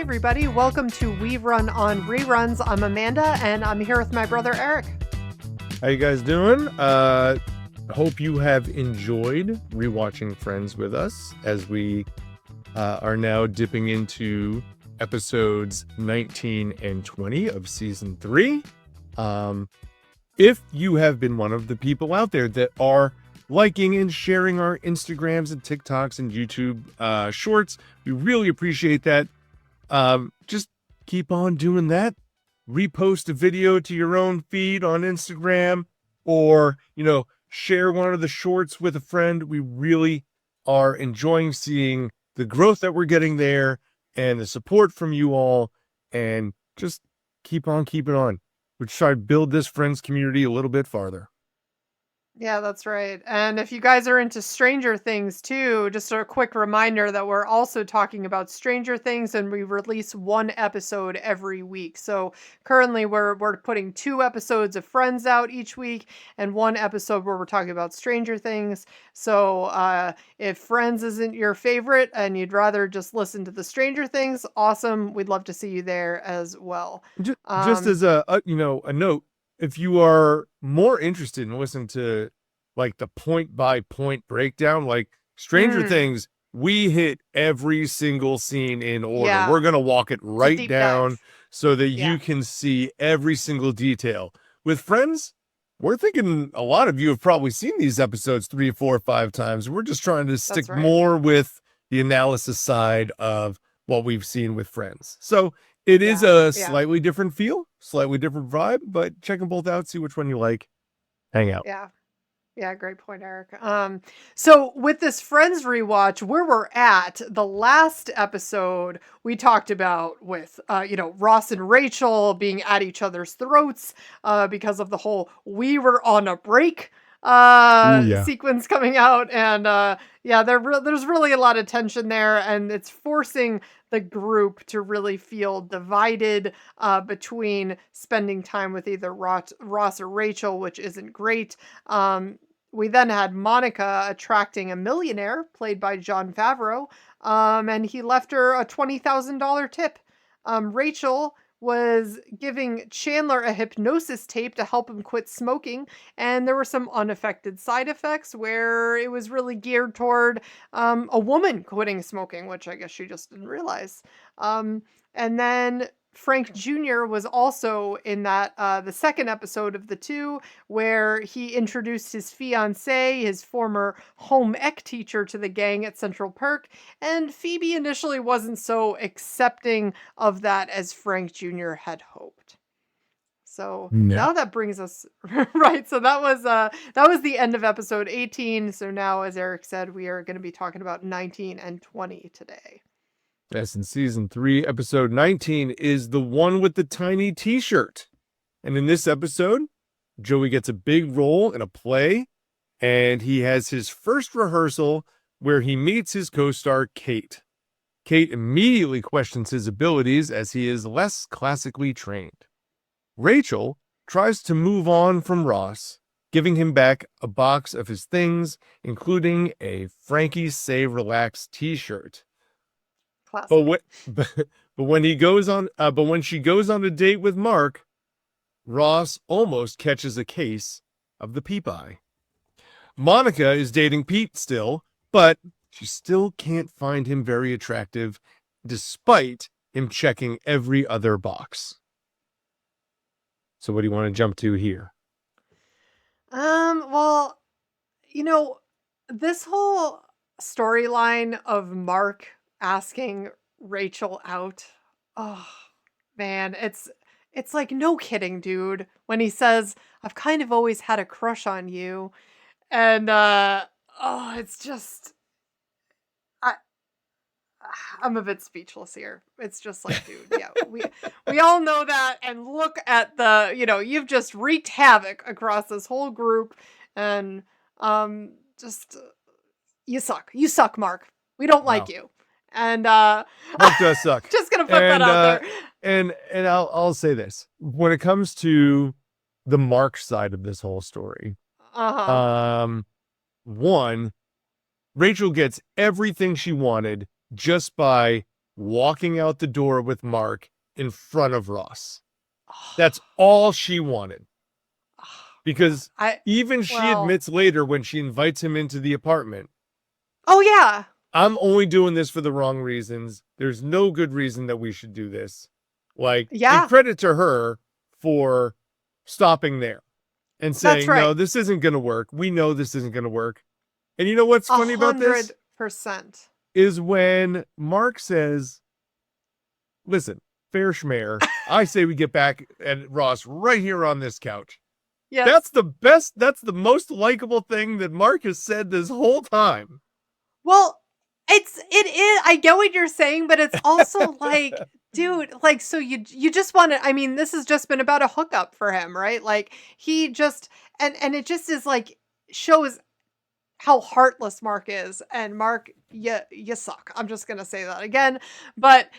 everybody. Welcome to We Run on Reruns. I'm Amanda, and I'm here with my brother, Eric. How you guys doing? Hope you have enjoyed rewatching Friends with us as we are now dipping into episodes 19 and 20 of season 3. If you have been one of the people out there that are liking and sharing our Instagrams and TikToks and YouTube shorts, we really appreciate that. Just keep on doing that. Repost a video to your own feed on Instagram, or, share one of the shorts with a friend. We really are enjoying seeing the growth that we're getting there and the support from you all, and just keep on keeping on. We're trying to build this Friends community a little bit farther. Yeah, that's right. And if you guys are into Stranger Things too, just a quick reminder that we're also talking about Stranger Things, and we release one episode every week. So currently we're putting 2 episodes of Friends out each week and 1 episode where we're talking about Stranger Things. So if Friends isn't your favorite and you'd rather just listen to the Stranger Things, awesome. We'd love to see you there as well. Just as a note, if you are more interested in listening to like the point by point breakdown, like Stranger Things, we hit every single scene in order. Yeah. We're going to walk it right down dive. so that you can see every single detail. With Friends, we're thinking a lot of you have probably seen these episodes 3, 4, 5 times. We're just trying to stick more with the analysis side of what we've seen with Friends. So it is a slightly different feel, slightly different vibe, but check them both out, see which one you like. Hang out. Yeah, great point, Eric. So with this Friends rewatch, where we're at, the last episode we talked about with, Ross and Rachel being at each other's throats because of the whole "we were on a break" sequence coming out, and there's really a lot of tension there, and it's forcing the group to really feel divided between spending time with either Ross or Rachel, which isn't great. We then had Monica attracting a millionaire played by Jon Favreau, and he left her a $20,000 tip. Rachel was giving Chandler a hypnosis tape to help him quit smoking, and there were some unaffected side effects where it was really geared toward a woman quitting smoking, which I guess she just didn't realize. And then Frank Jr. was also in that the second episode of the 2, where he introduced his fiancée, his former home ec teacher, to the gang at Central Perk, and Phoebe initially wasn't so accepting of that as Frank Jr. had hoped. So now that brings us right. So that was the end of episode 18. So now, as Eric said, we are going to be talking about 19 and 20 today. Yes, in season 3, episode 19 is the one with the tiny t-shirt. And in this episode, Joey gets a big role in a play, and he has his first rehearsal where he meets his co-star, Kate. Kate immediately questions his abilities as he is less classically trained. Rachel tries to move on from Ross, giving him back a box of his things, including a Frankie Say Relax t-shirt. But when she goes on a date with Mark, Ross almost catches a case of the peep eye. Monica is dating Pete still, but she still can't find him very attractive, despite him checking every other box. So what do you want to jump to here? Well, this whole storyline of Mark asking Rachel out. Oh, man, it's like, no kidding, dude. When he says, "I've kind of always had a crush on you." And it's just I'm a bit speechless here. It's just like, dude, yeah, we all know that, and look at the, you've just wreaked havoc across this whole group, and just you suck. You suck, Mark. We don't like you. And Mark does suck. Just gonna put that out there. And I'll say this. When it comes to the Mark side of this whole story, one, Rachel gets everything she wanted just by walking out the door with Mark in front of Ross. That's all she wanted. Because she admits later when she invites him into the apartment. Oh, yeah. I'm only doing this for the wrong reasons. There's no good reason that we should do this. Like, and credit to her for stopping there and saying, no, this isn't going to work. We know this isn't going to work. And you know what's funny about this? 100%. Is when Mark says, listen, fair schmear, I say we get back at Ross right here on this couch. Yes. That's the best, that's the most likable thing that Mark has said this whole time. Well, it is, I get what you're saying, but it's also like, dude, like, so you just want to, I mean, this has just been about a hookup for him, right? Like, he just, and it just is like, shows how heartless Mark is. And Mark, you suck. I'm just going to say that again. But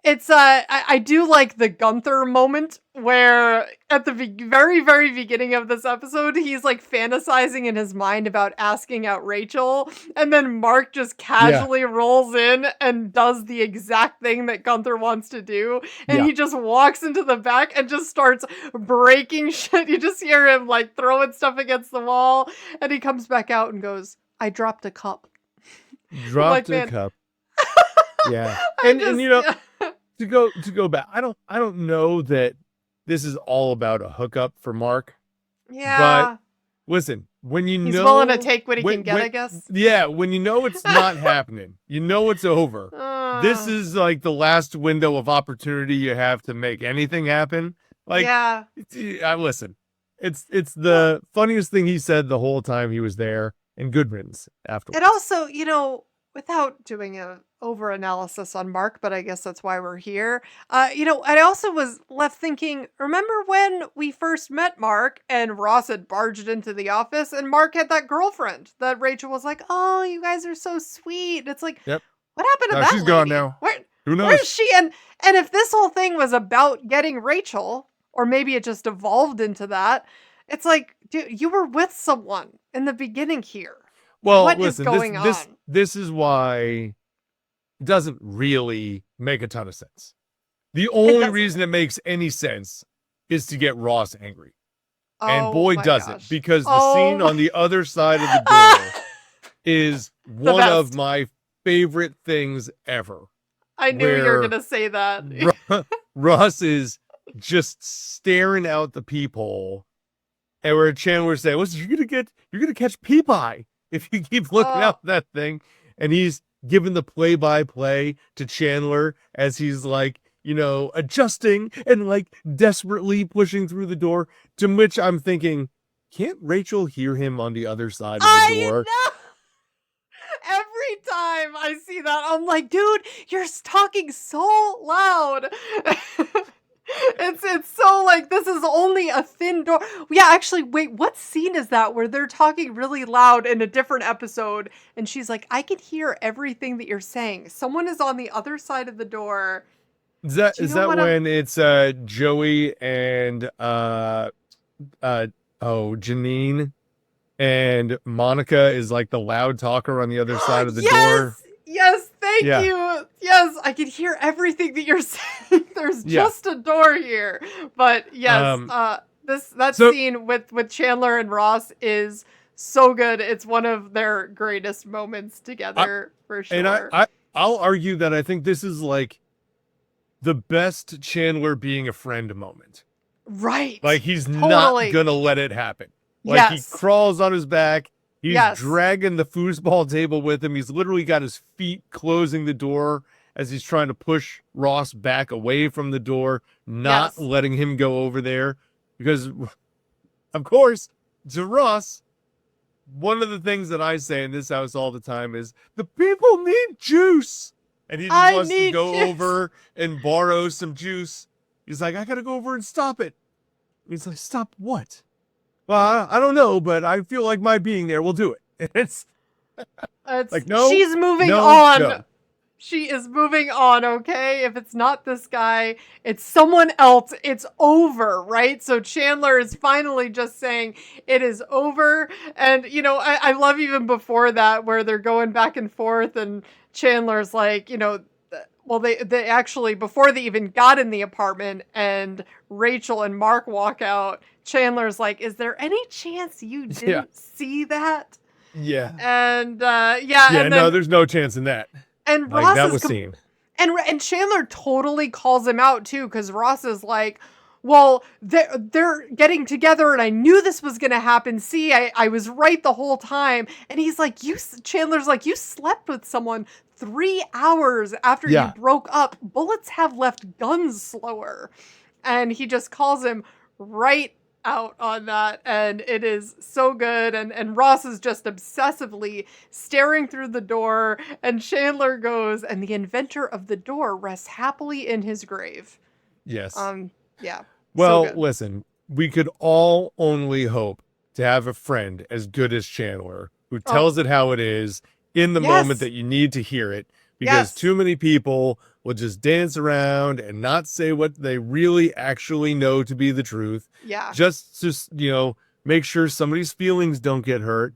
it's, I do like the Gunther moment where at the very, very beginning of this episode, he's like fantasizing in his mind about asking out Rachel. And then Mark just casually rolls in and does the exact thing that Gunther wants to do. And he just walks into the back and just starts breaking shit. You just hear him like throwing stuff against the wall. And he comes back out and goes, I dropped a cup. Dropped a cup. Yeah. And you know, to go back, I don't know that this is all about a hookup for Mark. Yeah. But listen, when he's willing to take what he can get, I guess. Yeah, when you know it's not happening, you know it's over. This is like the last window of opportunity you have to make anything happen. Like, listen, it's the funniest thing he said the whole time he was there, and good riddance afterwards. And also, you know, without doing a over-analysis on Mark, but I guess that's why we're here. You know, I also was left thinking, remember when we first met Mark and Ross had barged into the office and Mark had that girlfriend that Rachel was like, oh, you guys are so sweet. And it's like, what happened to that she's lady? Gone now. Who knows? Where is she? And if this whole thing was about getting Rachel, or maybe it just evolved into that, it's like, dude, you were with someone in the beginning here. Well, what listen, is going on? This is why it doesn't really make a ton of sense. The only reason it makes any sense is to get Ross angry. And boy, does it. Because the scene on the other side of the door is one of my favorite things ever. I knew you were going to say that. Ross is just staring out the peephole. And where Chandler say, listen, you're gonna catch peep eye if you keep looking out that thing. And he's giving the play-by-play to Chandler as he's like, you know, adjusting and like desperately pushing through the door, to which I'm thinking, can't Rachel hear him on the other side of the door? Know. Every time I see that, I'm like, dude, you're talking so loud. It's so like, this is only a thin door. Yeah, actually, wait, what scene is that where they're talking really loud in a different episode? And she's like, I can hear everything that you're saying. Someone is on the other side of the door. Is that when it's Joey and Janine, and Monica is like the loud talker on the other side of the door? Yes, thank you. Yes, I can hear everything that you're saying. There's just a door here. But yes, that scene with Chandler and Ross is so good. It's one of their greatest moments together, for sure. And I'll argue that I think this is like the best Chandler being a friend moment. Right. Like, he's not gonna let it happen. Like, he crawls on his back. He's dragging the foosball table with him. He's literally got his feet closing the door as he's trying to push Ross back away from the door, not letting him go over there. Because, of course, to Ross, one of the things that I say in this house all the time is, the people need juice. And he just wants to go over and borrow some juice. He's like, I got to go over and stop it. He's like, stop what? Well, I don't know, but I feel like my being there will do it. It's like, no, she's moving on. No. She is moving on, okay? If it's not this guy, it's someone else. It's over, right? So Chandler is finally just saying it is over. And, you know, I love even before that where they're going back and forth and Chandler's like, you know, Well, they actually, before they even got in the apartment and Rachel and Mark walk out, Chandler's like, is there any chance you didn't see that? Yeah. And, Yeah, and no, then, there's no chance in that. and Like, Ross that is, was seen. and Chandler totally calls him out too, because Ross is like, well, they're getting together and I knew this was going to happen. See, I was right the whole time. And he's like, Chandler's like, you slept with someone 3 hours after you broke up. Bullets have left guns slower. And he just calls him right out on that. And it is so good. And Ross is just obsessively staring through the door. And Chandler goes, and the inventor of the door rests happily in his grave. Yes. Yeah. Well, so listen, we could all only hope to have a friend as good as Chandler who tells it how it is in the moment that you need to hear it, because too many people will just dance around and not say what they really actually know to be the truth. Yeah. Just, make sure somebody's feelings don't get hurt.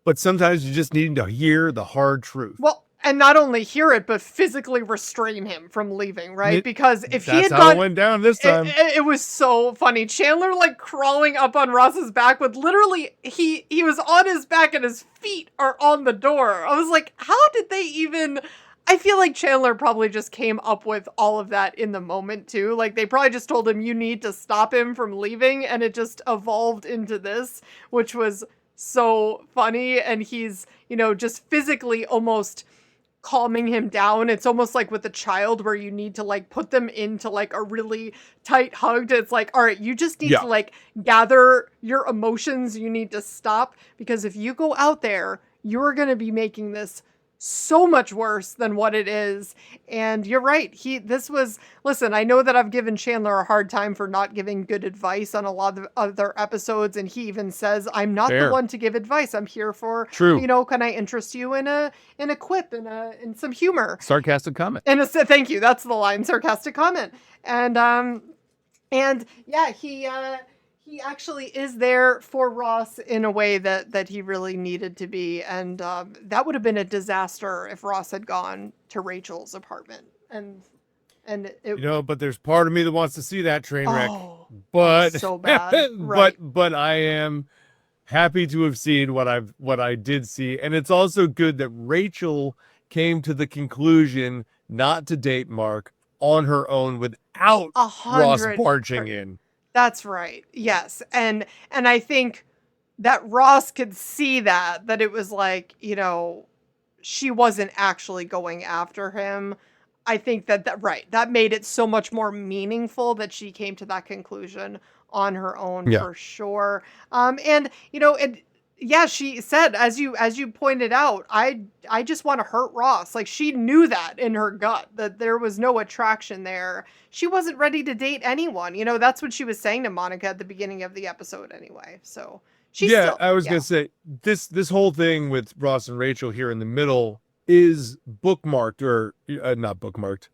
But sometimes you just need to hear the hard truth. Well, and not only hear it, but physically restrain him from leaving, right? Because if he had how it went down this time. It was so funny. Chandler like crawling up on Ross's back with literally he was on his back and his feet are on the door. I was like, how did they even? I feel like Chandler probably just came up with all of that in the moment too. Like they probably just told him you need to stop him from leaving, and it just evolved into this, which was so funny. And he's, just physically almost calming him down. It's almost like with a child where you need to like put them into like a really tight hug. It's like, all right, you just need to like gather your emotions. You need to stop, because if you go out there, you're going to be making this so much worse than what it is. And you're right. Listen, I know that I've given Chandler a hard time for not giving good advice on a lot of other episodes. And he even says, I'm not the one to give advice. I'm here for, can I interest you in a quip, in some humor? Sarcastic comment. And thank you. That's the line. Sarcastic comment. And yeah, he actually is there for Ross in a way that he really needed to be. And that would have been a disaster if Ross had gone to Rachel's apartment. And but there's part of me that wants to see that train wreck. But so bad. Right. but I am happy to have seen what I did see. And it's also good that Rachel came to the conclusion not to date Mark on her own without Ross barging in. That's right. Yes. And I think that Ross could see that it was like, she wasn't actually going after him. I think that made it so much more meaningful that she came to that conclusion on her own for sure. She said, as you pointed out, I just want to hurt Ross. Like she knew that in her gut, that there was no attraction there. She wasn't ready to date anyone. That's what she was saying to Monica at the beginning of the episode anyway. So I was going to say this whole thing with Ross and Rachel here in the middle is bookmarked or not bookmarked,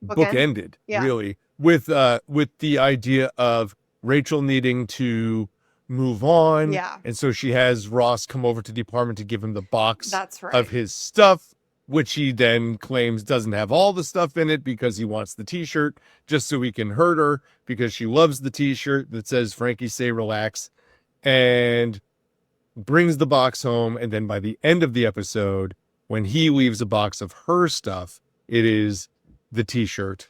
bookended really with the idea of Rachel needing to move on. Yeah. And so she has Ross come over to the apartment to give him the box of his stuff, which he then claims doesn't have all the stuff in it because he wants the t-shirt just so he can hurt her because she loves the t-shirt that says Frankie say relax, and brings the box home. And then by the end of the episode, when he leaves a box of her stuff, it is the t-shirt.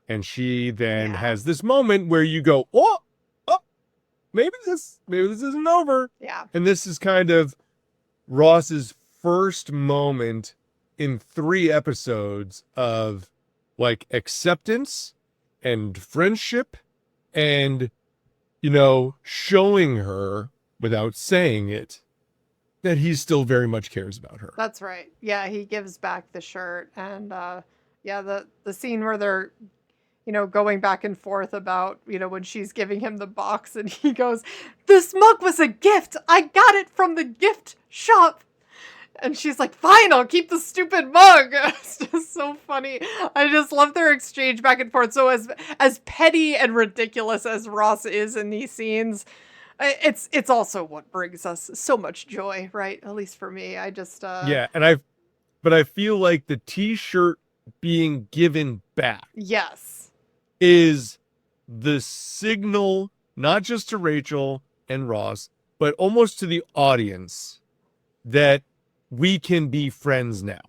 And she then has this moment where you go, oh, maybe this isn't over. Yeah. And this is kind of Ross's first moment in 3 episodes of like acceptance and friendship and, showing her without saying it that he still very much cares about her. That's right. Yeah. He gives back the shirt, and the scene where they're, going back and forth about, when she's giving him the box and he goes, this mug was a gift. I got it from the gift shop. And she's like, fine, I'll keep the stupid mug. It's just so funny. I just love their exchange back and forth. So as petty and ridiculous as Ross is in these scenes, it's also what brings us so much joy, right? At least for me. I just... but I feel like the t-shirt being given back Yes. is the signal, not just to Rachel and Ross, but almost to the audience that we can be friends now.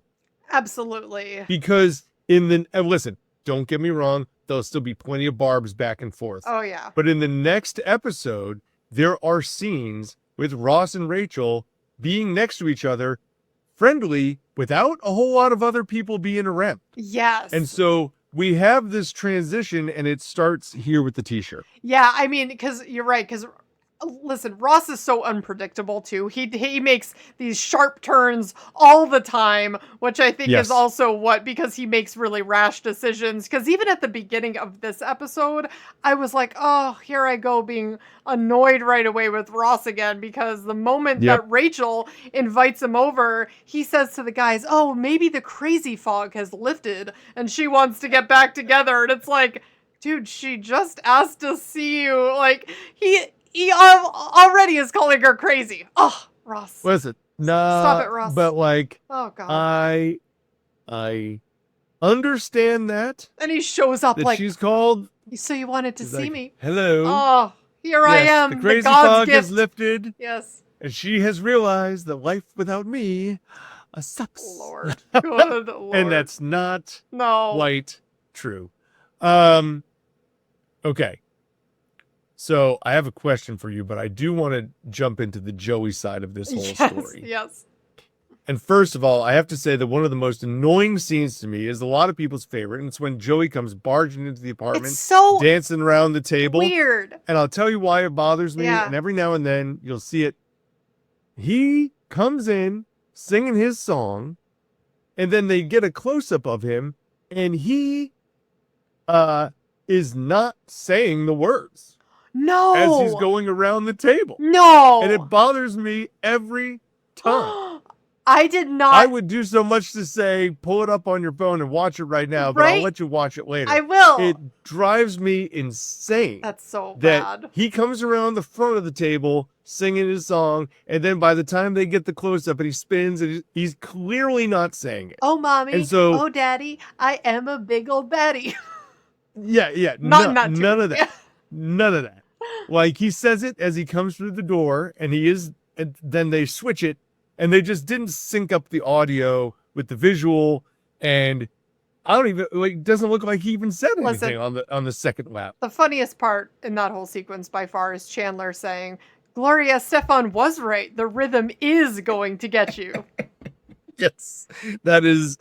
Absolutely. Because listen, don't get me wrong, there'll still be plenty of barbs back and forth. Oh, yeah. But in the next episode, there are scenes with Ross and Rachel being next to each other, friendly, without a whole lot of other people being around. Yes. And so we have this transition, and it starts here with the t-shirt. Yeah, I mean, because you're right, because listen, Ross is so unpredictable too. He makes these sharp turns all the time, which I think is also because he makes really rash decisions. Because even at the beginning of this episode, I was like, oh, here I go being annoyed right away with Ross again, because the moment that Rachel invites him over, he says to the guys, oh, maybe the crazy fog has lifted and she wants to get back together. And it's like, dude, she just asked to see you. Like, he already is calling her crazy. Oh, Ross. Listen, no, stop it, Ross. But like, oh god, I understand that. And he shows up like she's called. So you wanted to see me? Hello. Oh, here I am. The crazy God's fog gift. is lifted. Yes. And she has realized that life without me sucks. Lord, good Lord. And that's not quite true. Okay. So I have a question for you, but I do want to jump into the Joey side of this whole story. Yes. And first of all, I have to say that one of the most annoying scenes to me is a lot of people's favorite, and it's when Joey comes barging into the apartment, it's so dancing around the table. Weird. And I'll tell you why it bothers me, and every now and then you'll see it. He comes in singing his song, and then they get a close-up of him, and he is not saying the words. No. As he's going around the table. No. And it bothers me every time. I did not. I would do so much to say, pull it up on your phone and watch it right now, but I'll let you watch it later. I will. It drives me insane. That's so that bad. He comes around the front of the table singing his song, and then by the time they get the close-up and he spins, and he's clearly not saying it. Oh, mommy. And so, oh, daddy, I am a big old baddie. Yeah. None of that. None of that. Like, he says it as he comes through the door, and then they switch it, and they just didn't sync up the audio with the visual, and I don't even, it doesn't look like he even said anything on the second lap. The funniest part in that whole sequence by far is Chandler saying, Gloria Stefan was right. The rhythm is going to get you. Yes, that is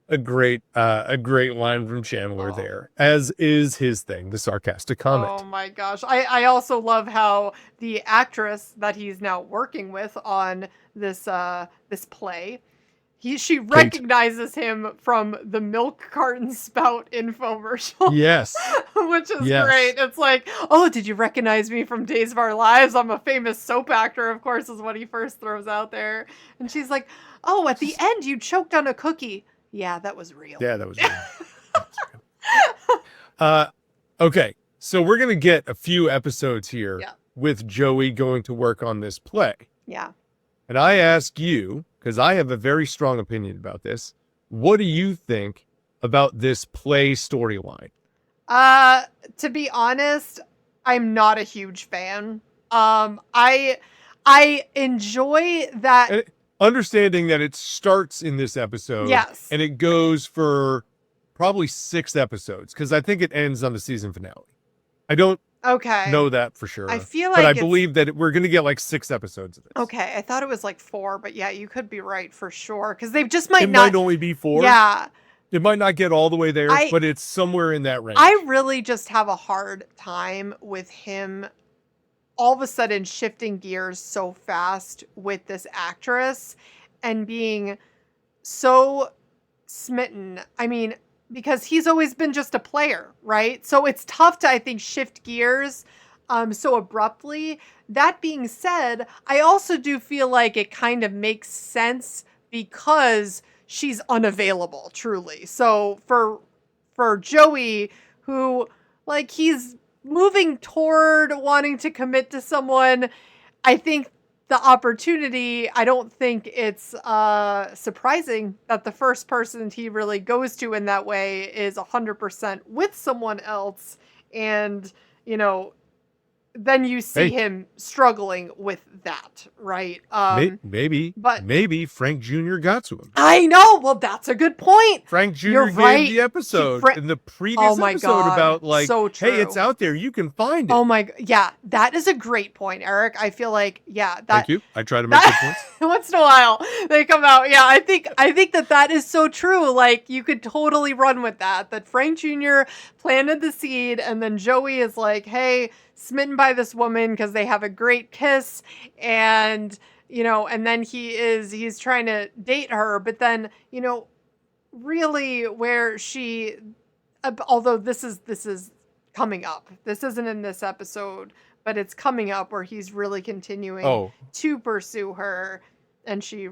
a great line from Chandler there, as is his thing, the sarcastic comment. Oh my gosh. I also love how the actress that he's now working with on this play, she recognizes him from the milk carton spout infomercial. Yes. Which is great. It's like, oh, did you recognize me from Days of Our Lives? I'm a famous soap actor, of course, is what he first throws out there. And she's like, oh, at the end you choked on a cookie. Yeah, that was real. Yeah, that was real. Okay, so we're going to get a few episodes here with Joey going to work on this play. Yeah. And I ask you, because I have a very strong opinion about this, what do you think about this play storyline? To be honest, I'm not a huge fan. I enjoy that... Understanding that it starts in this episode. Yes. And it goes for probably 6 episodes, because I think it ends on the season finale. I don't know that for sure. I feel like but I believe that we're going to get like 6 episodes of this. Okay. I thought it was like 4, but yeah, you could be right for sure. Because they just might It might only be 4. Yeah. It might not get all the way there, but it's somewhere in that range. I really just have a hard time with him all of a sudden shifting gears so fast with this actress and being so smitten. I mean, because he's always been just a player, right? So it's tough to, I think, shift gears so abruptly. That being said, I also do feel like it kind of makes sense because she's unavailable, truly. So for Joey, who, like, he's moving toward wanting to commit to someone, I think the opportunity, I don't think it's surprising that the first person he really goes to in that way is 100% with someone else. And, you know, then you see Hey. him struggling with that, right? Maybe Frank Jr. got to him. I know. Well, that's a good point. Frank Jr. You're gave right. the episode in the previous Oh my episode God. about like, So hey, it's true. out there. You can find it. Oh my, yeah, that is a great point, Eric. I feel like, yeah, that. Thank you. I try to make good points. Once in a while they come out. Yeah, I think that is so true. Like, you could totally run with that Frank Jr. planted the seed, and then Joey is like, hey, smitten by this woman because they have a great kiss, and you know, and then he's trying to date her, but then, you know, really where she, although this is coming up, this isn't in this episode, but it's coming up where he's really continuing to pursue her, and she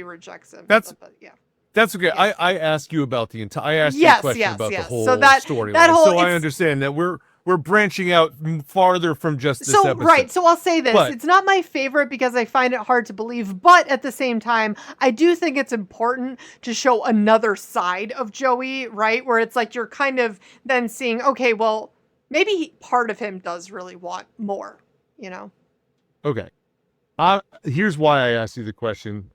rejects him. That's okay. Yeah. I asked you about the entire. I asked you a question about the whole storyline, so I understand that we're branching out farther from just this episode. Right. So I'll say this. It's not my favorite because I find it hard to believe, but at the same time, I do think it's important to show another side of Joey, right? Where it's like you're kind of then seeing, okay, well, maybe part of him does really want more, you know? Okay. Here's why I asked you the question.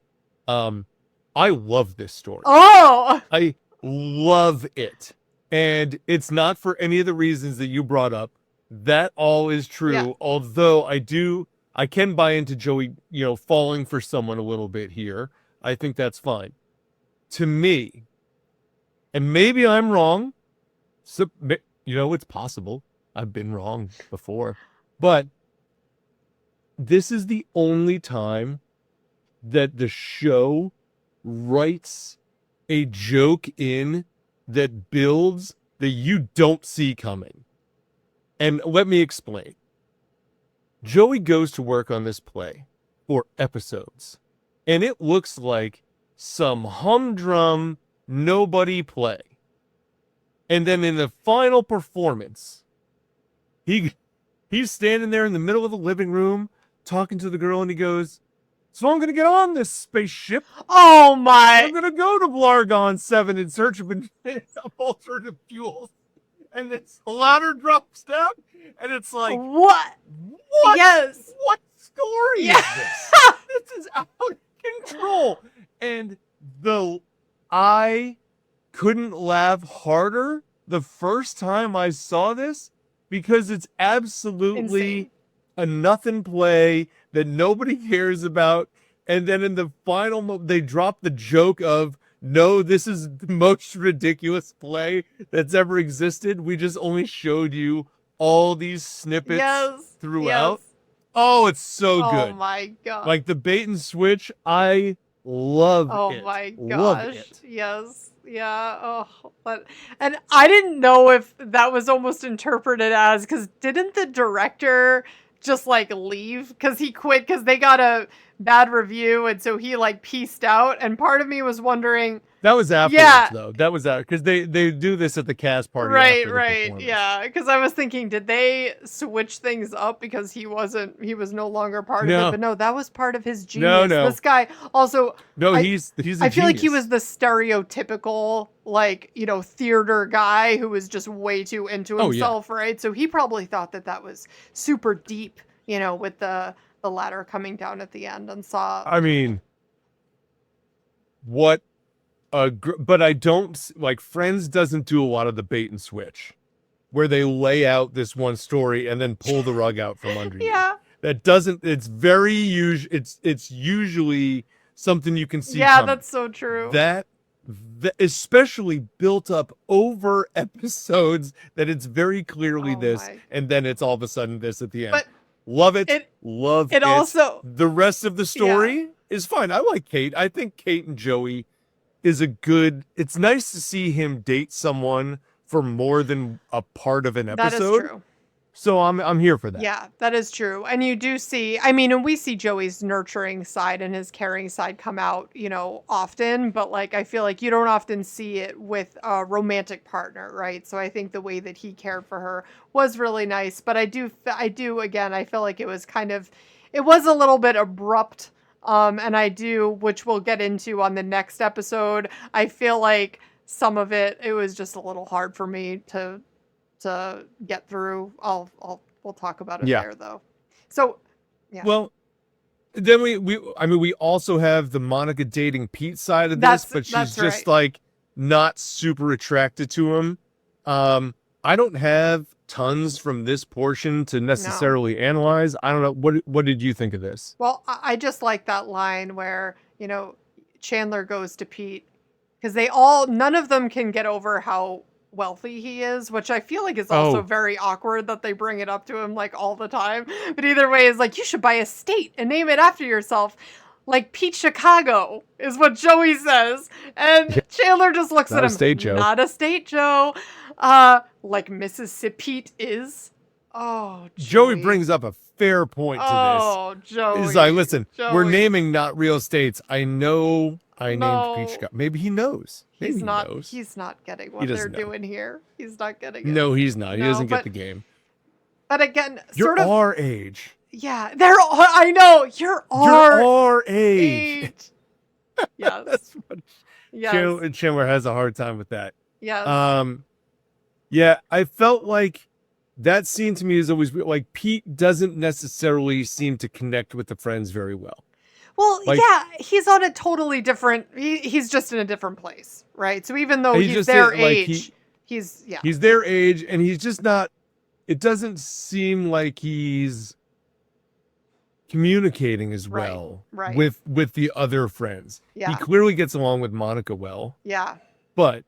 I love this story. Oh! I love it. And it's not for any of the reasons that you brought up. That all is true. Yeah. Although I can buy into Joey, you know, falling for someone a little bit here. I think that's fine. To me, and maybe I'm wrong. So, you know, it's possible. I've been wrong before. But this is the only time that the show writes a joke in that builds that you don't see coming. And let me explain. Joey goes to work on this play for episodes, and it looks like some humdrum nobody play. And then in the final performance, he's standing there in the middle of the living room talking to the girl, and he goes, so I'm going to get on this spaceship. Oh my. I'm going to go to Blargon 7 in search of alternative fuels. And it's a louder drops down. And it's like, what? Yes. What story is this? This is out of control. And I couldn't laugh harder the first time I saw this because it's absolutely insane. A nothing play that nobody cares about. And then in the final they drop the joke of, no, this is the most ridiculous play that's ever existed. We just only showed you all these snippets throughout. Yes. Oh, it's so good. Oh my God. Like the bait and switch, I love it. Oh my gosh. Yes. Yeah. Oh, and I didn't know if that was almost interpreted as, because didn't the director just like leave because he quit because they got a bad review, and so he like pieced out, and part of me was wondering, that was afterwards though. That was out because they do this at the cast party, right, yeah, because I was thinking, did they switch things up because he was no longer part of it? But no, that was part of his genius. No. This guy also, he's a I feel like he was the stereotypical, like, you know, theater guy who was just way too into himself, right? So he probably thought that was super deep, you know, with the ladder coming down at the end, and saw. I mean, what? But I don't like Friends doesn't do a lot of the bait and switch, where they lay out this one story and then pull the rug out from under you. That doesn't. It's very usual. It's usually something you can see. Yeah, that's so true. That especially built up over episodes, that it's very clearly and then it's all of a sudden this at the end. But love it. Love it. Also, the rest of the story is fine. I like Kate. I think Kate and Joey is it's nice to see him date someone for more than a part of an episode. That is true. So I'm here for that. Yeah, that is true. And you do see, I mean, and we see Joey's nurturing side and his caring side come out, you know, often, but like, I feel like you don't often see it with a romantic partner, right? So I think the way that he cared for her was really nice, but I do, again, I feel like it was kind of, it was a little bit abrupt. And I do, which we'll get into on the next episode. I feel like some of it was just a little hard for me to get through. We'll talk about it there though. So, yeah. Well, then we also have the Monica dating Pete side of this, but she's just like not super attracted to him. I don't have tons from this portion to necessarily analyze. I don't know. What did you think of this? Well, I just like that line where, Chandler goes to Pete because none of them can get over how wealthy he is, which I feel like is also very awkward that they bring it up to him like all the time. But either way, is like, you should buy a state and name it after yourself. Like Pete Chicago is what Joey says. And Chandler just looks at him. Not a state, Joe. Not a state, Joe. Like Mississippi is. Oh, Joey brings up a fair point to this. Oh, Joey. He's like, listen, we're naming not real states. I know I named Pete Chicago. Maybe he knows. Maybe he's not getting what they're doing here. He's not getting it. No, he's not. He doesn't get the game. But again, you're our age. Yeah, I know. You're our age. Yes. That's funny. Yes. Chandler has a hard time with that. Yes. Yeah, I felt like that scene to me is always like Pete doesn't necessarily seem to connect with the friends very well. Well, he's on a totally different. He's just in a different place, right? So even though he's their age, he's their age, and he's just not. It doesn't seem like he's communicating as well with the other friends. Yeah. He clearly gets along with Monica well. Yeah. But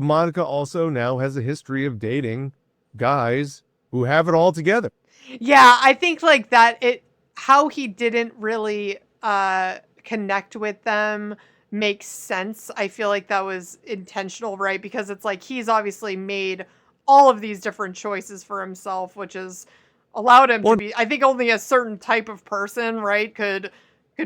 Monica also now has a history of dating guys who have it all together. Yeah, I think like that how he didn't really connect with them makes sense. I feel like that was intentional, right? Because it's like he's obviously made all of these different choices for himself, which has allowed him to be, I think only a certain type of person, right, could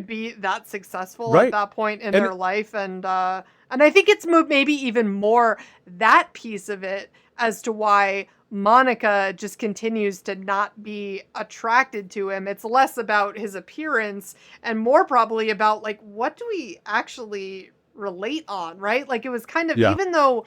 be that successful at that point in their life. And I think it's maybe even more that piece of it as to why Monica just continues to not be attracted to him. It's less about his appearance and more probably about like, what do we actually relate on, right? Like it was kind of, even though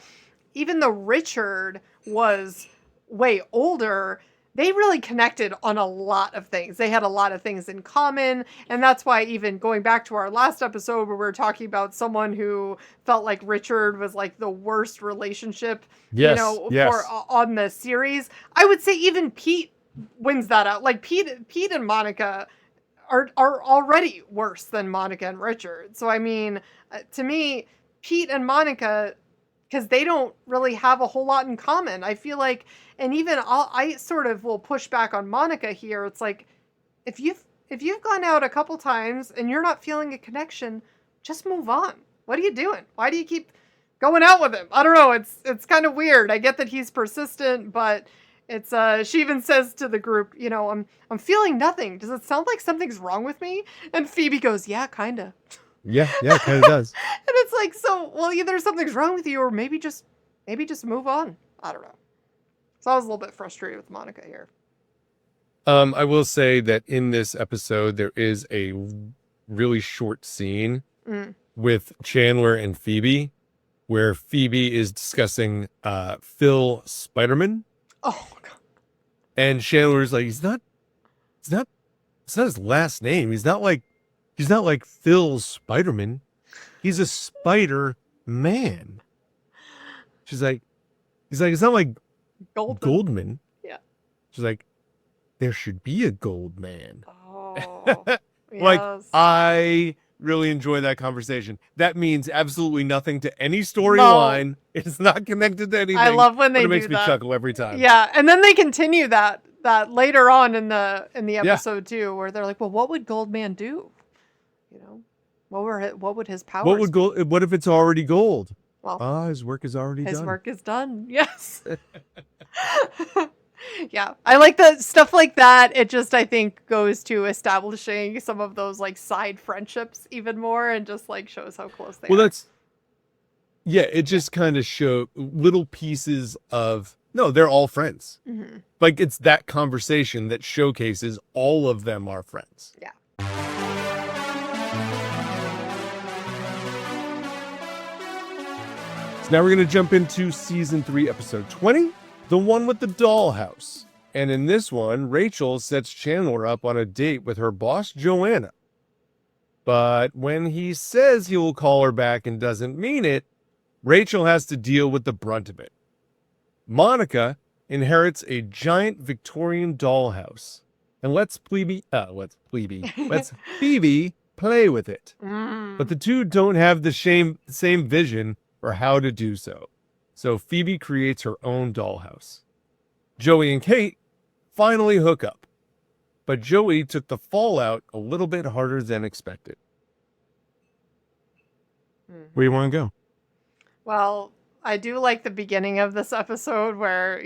Richard was way older, they really connected on a lot of things. They had a lot of things in common. And that's why even going back to our last episode where we were talking about someone who felt like Richard was like the worst relationship, on the series, I would say even Pete wins that out. Like Pete and Monica are already worse than Monica and Richard. So, I mean, to me, Pete and Monica, because they don't really have a whole lot in common. I feel like, and even I sort of will push back on Monica here. It's like, if you've gone out a couple times and you're not feeling a connection, just move on. What are you doing? Why do you keep going out with him? I don't know. It's kind of weird. I get that he's persistent, but it's she even says to the group, I'm feeling nothing. Does it sound like something's wrong with me? And Phoebe goes, yeah, kinda. Yeah, kind of does. And it's like, so, well, either something's wrong with you or maybe just move on. I don't know. So I was a little bit frustrated with Monica here. I will say that in this episode, there is a really short scene with Chandler and Phoebe where Phoebe is discussing Phil Spiderman. Oh, God. And Chandler's like, it's not his last name. He's not like Phil Spiderman. He's a Spider-Man. He's like, it's not like Goldman. Yeah. She's like, there should be a Goldman. Oh, like, yes. I really enjoy that conversation. That means absolutely nothing to any storyline. No. It's not connected to anything. I love when they do that. It makes me chuckle every time. Yeah, and then they continue that later on in the episode too, where they're like, well, what would Goldman do? What would his powers? What if it's already gold? Well, his work is already done. His work is done. Yes. Yeah, I like the stuff like that. It just, I think, goes to establishing some of those like side friendships even more, and just like shows how close they are. It just kind of show little pieces of No, they're all friends. Mm-hmm. Like, it's that conversation that showcases all of them are friends. Yeah. So now we're going to jump into season 3, episode 20, the one with the dollhouse. And in this one, Rachel sets Chandler up on a date with her boss, Joanna. But when he says he will call her back and doesn't mean it, Rachel has to deal with the brunt of it. Monica inherits a giant Victorian dollhouse and lets Phoebe play with it. But the two don't have the same vision for how to do so. So Phoebe creates her own dollhouse. Joey and Kate finally hook up, but Joey took the fallout a little bit harder than expected. Where do you want to go? Well, I do like the beginning of this episode where,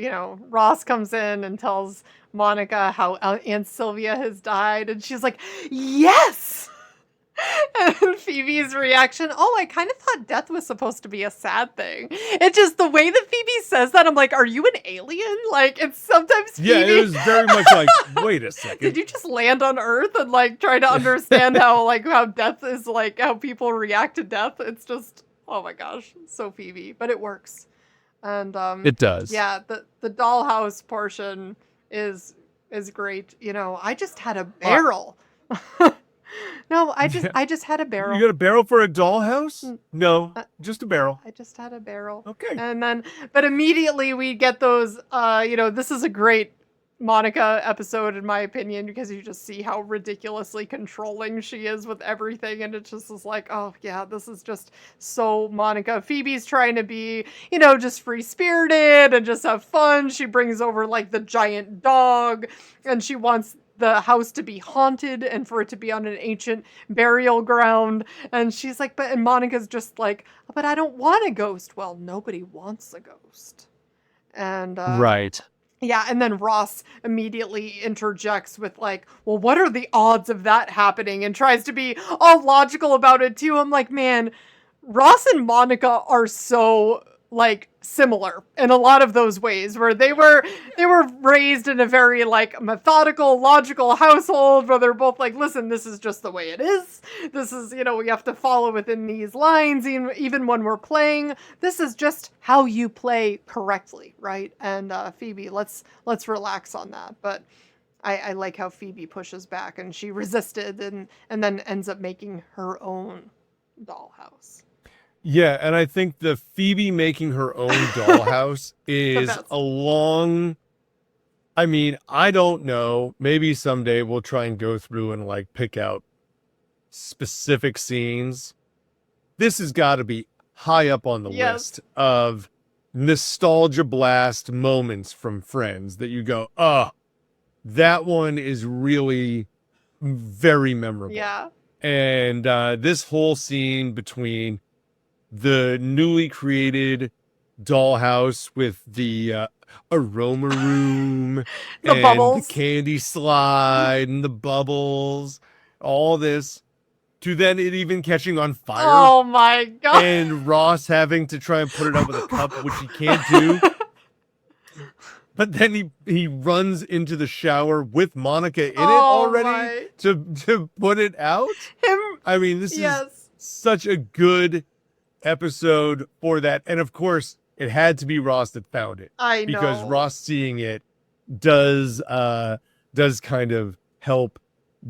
Ross comes in and tells Monica how Aunt Sylvia has died. And she's like, yes! And Phoebe's reaction, I kind of thought death was supposed to be a sad thing. It's just the way that Phoebe says that, I'm like, are you an alien? Like, it's sometimes Phoebe... Yeah, it was very much like, wait a second. Did you just land on Earth and, try to understand how death is, how people react to death? It's just... Oh my gosh, so Phoebe, but it works. And it does. Yeah, the dollhouse portion is great. I just had a barrel. No, I just had a barrel. You got a barrel for a dollhouse? No, just a barrel. I just had a barrel. Okay. And then, but immediately we get those, this is a great Monica episode, in my opinion, because you just see how ridiculously controlling she is with everything. And it just is like, oh, yeah, this is just so Monica. Phoebe's trying to be, just free-spirited and just have fun. She brings over, the giant dog, and she wants the house to be haunted and for it to be on an ancient burial ground. And she's like, and Monica's just like, but I don't want a ghost. Well, nobody wants a ghost. And, right. Yeah, and then Ross immediately interjects with well, what are the odds of that happening? And tries to be all logical about it too. I'm like, man, Ross and Monica are so similar in a lot of those ways, where they were raised in a very methodical, logical household where they're both listen, this is just the way it is. This is, we have to follow within these lines, even when we're playing. This is just how you play correctly, right? And Phoebe, let's relax on that. But I like how Phoebe pushes back, and she resisted and then ends up making her own dollhouse. Yeah, and I think the Phoebe making her own dollhouse is a long... I mean, I don't know. Maybe someday we'll try and go through and pick out specific scenes. This has got to be high up on the list of nostalgia blast moments from Friends that you go, that one is really very memorable. Yeah. And this whole scene between the newly created dollhouse with the aroma room and bubbles, the candy slide and the bubbles, all this, to then it even catching on fire. Oh my God. And Ross having to try and put it out with a cup, which he can't do. But then he runs into the shower with Monica in it already to put it out. I mean, this is such a good episode for that. And of course, it had to be Ross that found it. I know. Because Ross seeing it does kind of help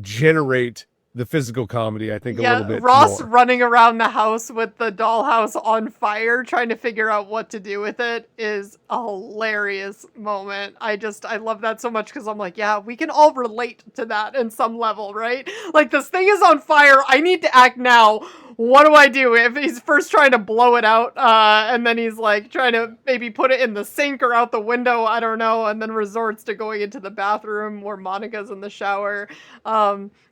generate the physical comedy, I think, a little bit Ross more. Running around the house with the dollhouse on fire, trying to figure out what to do with it, is a hilarious moment. I love that so much, because I'm like, yeah, we can all relate to that in some level, right? This thing is on fire. I need to act now. What do I do? If he's first trying to blow it out, and then he's trying to maybe put it in the sink or out the window, I don't know, and then resorts to going into the bathroom where Monica's in the shower.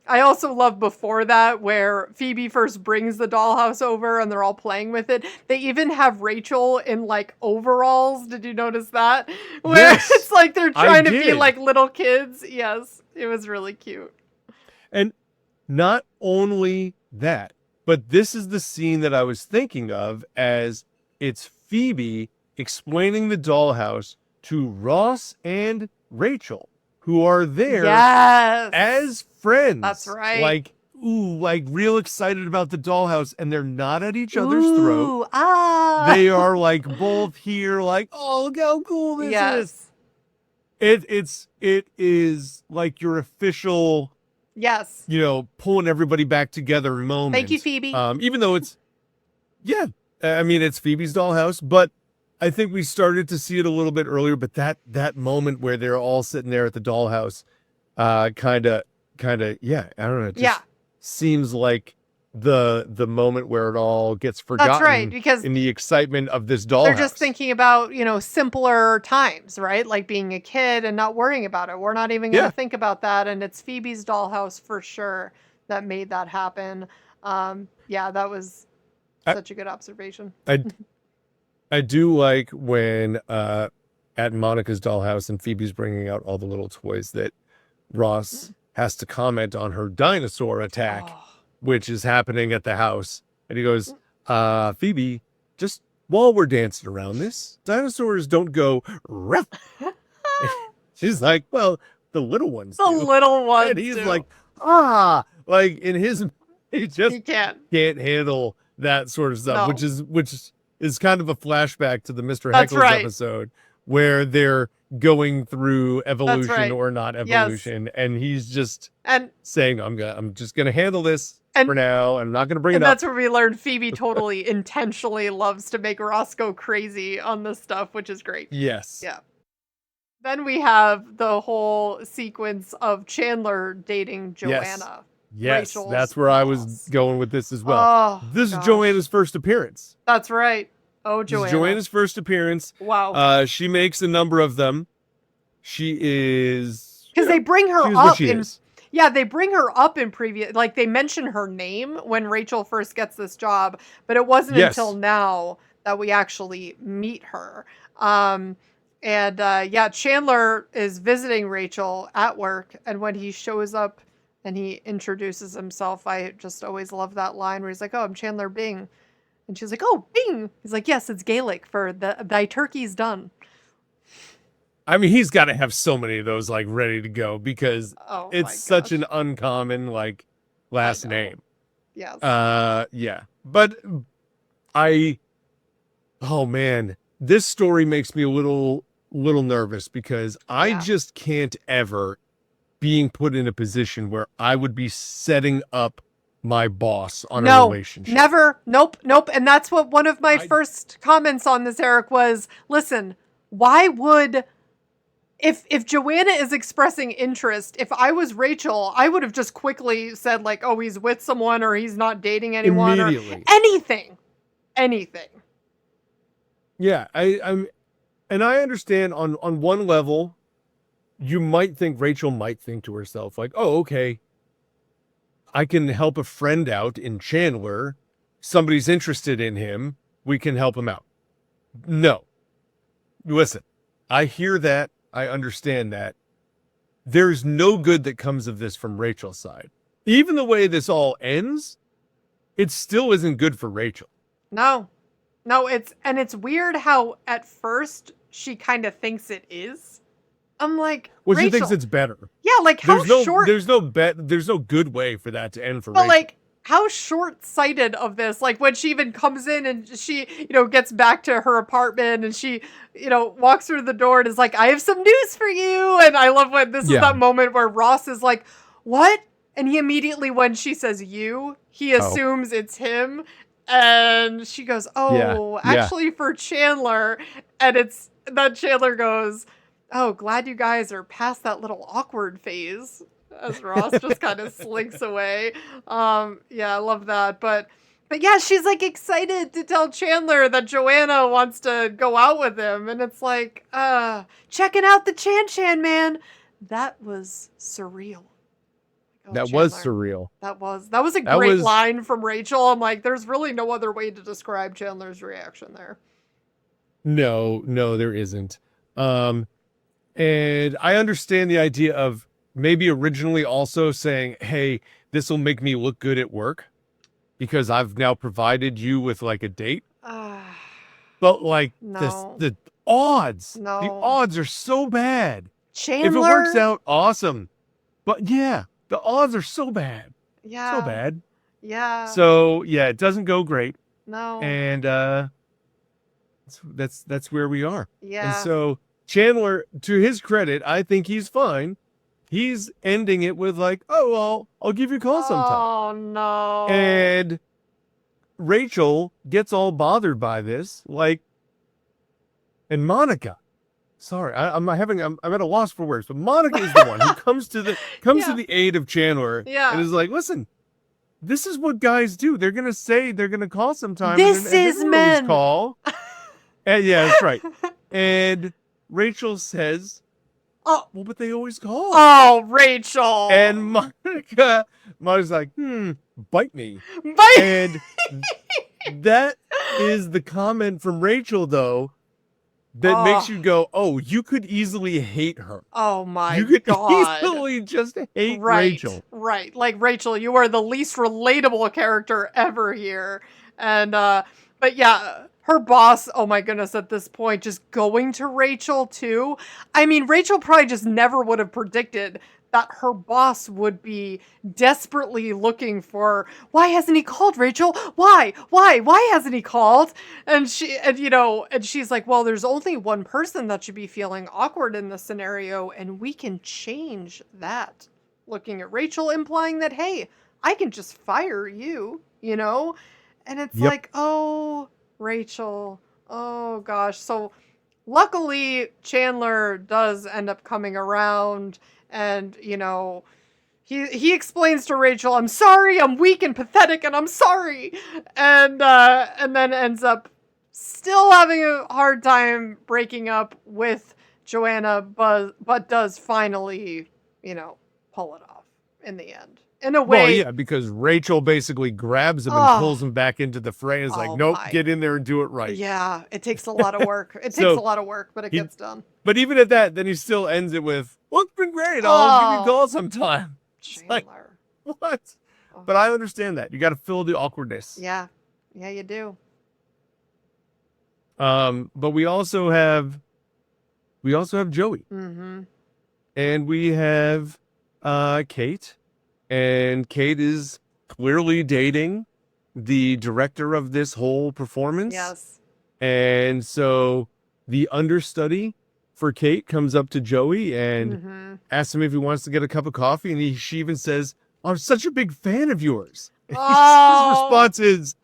I also love before that where Phoebe first brings the dollhouse over and they're all playing with it. They even have Rachel in overalls. Did you notice that? Where it's they're trying to be little kids. Yes, it was really cute. And not only that, but this is the scene that I was thinking of as it's Phoebe explaining the dollhouse to Ross and Rachel, who are there Yes. as friends. That's right. Like, real excited about the dollhouse, and they're not at each other's throat. They are like both here, like, oh, look how cool this is. It is like your official, pulling everybody back together moment. Thank you, Phoebe. Even though it's Phoebe's dollhouse, but I think we started to see it a little bit earlier. But that moment where they're all sitting there at the dollhouse, kind of, I don't know. It just seems like the moment where it all gets forgotten. That's right, because in the excitement of this dollhouse, they're just thinking about, simpler times, right? Like being a kid and not worrying about it. We're not even going to think about that. And it's Phoebe's dollhouse for sure that made that happen. That was such a good observation. I do like when at Monica's dollhouse and Phoebe's bringing out all the little toys that Ross has to comment on her dinosaur attack, which is happening at the house. And he goes, Phoebe, just while we're dancing around this, dinosaurs don't go ruff. She's like, well, the little ones do. Little ones And he's do. like, like in his, he can't handle that sort of stuff, which is kind of a flashback to the Mr. Heckles episode where they're going through evolution or not evolution. And he's just saying, I'm just going to handle this for now. I'm not going to bring it up. And that's where we learned Phoebe totally intentionally loves to make Ross go crazy on this stuff, which is great. Yes. Yeah. Then we have the whole sequence of Chandler dating Joanna. Yes, Rachel's that's where I was going with this as well. This is Joanna's first appearance. That's right. Oh, Joanna. This is Joanna's first appearance. Wow. She makes a number of them. She is... Because they bring her she's up what she in... is. Yeah, they bring her up in previous... Like, they mention her name when Rachel first gets this job, but it wasn't until now that we actually meet her. Chandler is visiting Rachel at work, and when he shows up and he introduces himself, I just always love that line where he's like, oh, I'm Chandler Bing. And she's like, oh, Bing. He's like, yes, it's Gaelic for thy turkey's done. I mean, he's got to have so many of those, like, ready to go because it's such an uncommon, like, last name. Yes. But oh, man, this story makes me a little nervous because I just can't ever being put in a position where I would be setting up my boss on a relationship. Never. Nope. And that's what one of my first comments on this, Eric, was, listen, why would, if Joanna is expressing interest, if I was Rachel, I would have just quickly said like, oh, he's with someone or he's not dating anyone or anything. Yeah. And I understand on one level, you might think Rachel might think to herself like, oh, okay, I can help a friend out in Chandler. Somebody's interested in him. We can help him out. No. Listen, I hear that. I understand that. There's no good that comes of this from Rachel's side. Even the way this all ends, it still isn't good for Rachel. No, it's weird how at first she kind of thinks it is. I'm like, well, Rachel, she thinks it's better. Yeah, like how short. There's no good way for that to end for But Rachel. like, how short-sighted of this. Like when she even comes in and she, gets back to her apartment and she, walks through the door and is like, I have some news for you. And I love when this is that moment where Ross is like, what? And he immediately, when she says you, he assumes it's him. And she goes, actually for Chandler. And then Chandler goes, oh, glad you guys are past that little awkward phase, as Ross just kind of slinks away. I love that. But yeah, she's like excited to tell Chandler that Joanna wants to go out with him. And it's like, checking out the Chan man. That was surreal. That was surreal. That was a great line from Rachel. I'm like, there's really no other way to describe Chandler's reaction there. No, there isn't. And I understand the idea of maybe originally also saying, hey, this will make me look good at work because I've now provided you with like a date. But like odds. No. The odds are so bad. Chandler. If it works out, awesome. But yeah, the odds are so bad. Yeah. So bad. Yeah. So yeah, it doesn't go great. No. And that's where we are. Yeah. And so Chandler, to his credit, I think he's fine. He's ending it with like, oh, well, I'll give you a call sometime. Oh, no. And Rachel gets all bothered by this, like, and Monica. Sorry, I'm at a loss for words, but Monica is the one who comes to the aid of Chandler, and is like, listen, this is what guys do. They're gonna say they're gonna call sometime. This is men. Call. And yeah, that's right. And Rachel says, oh, well, but they always call. Oh, Rachel. And Monica's like, bite me. Bite. And that is the comment from Rachel, though, that makes you go, oh, you could easily hate her. Oh, my God. You could easily just hate Rachel. Right. Like, Rachel, you are the least relatable character ever here. And, but yeah, her boss, oh my goodness, at this point, just going to Rachel, too. I mean, Rachel probably just never would have predicted that her boss would be desperately looking for, why hasn't he called, Rachel? Why hasn't he called? And she's like, well, there's only one person that should be feeling awkward in this scenario, and we can change that. Looking at Rachel, implying that, hey, I can just fire you, you know? And it's like, oh, Rachel, oh gosh. So luckily Chandler does end up coming around, and he explains to Rachel, I'm sorry, I'm weak and pathetic, and I'm sorry. And then ends up still having a hard time breaking up with Joanna, but does finally, pull it off in the end. In a way. Well, yeah, because Rachel basically grabs him and pulls him back into the fray and is like, nope, get in there and do it right. Yeah, it takes a lot of work. It takes a lot of work, but it gets done. But even at that, then he still ends it with, well, it's been great. I'll give you a call sometime. Chandler. Like, what? But I understand that. You got to fill the awkwardness. Yeah. Yeah, you do. But we also have Joey. Mm-hmm. And we have Kate. And Kate is clearly dating the director of this whole performance. Yes. And so the understudy for Kate comes up to Joey and asks him if he wants to get a cup of coffee. And she even says, I'm such a big fan of yours. And his response is,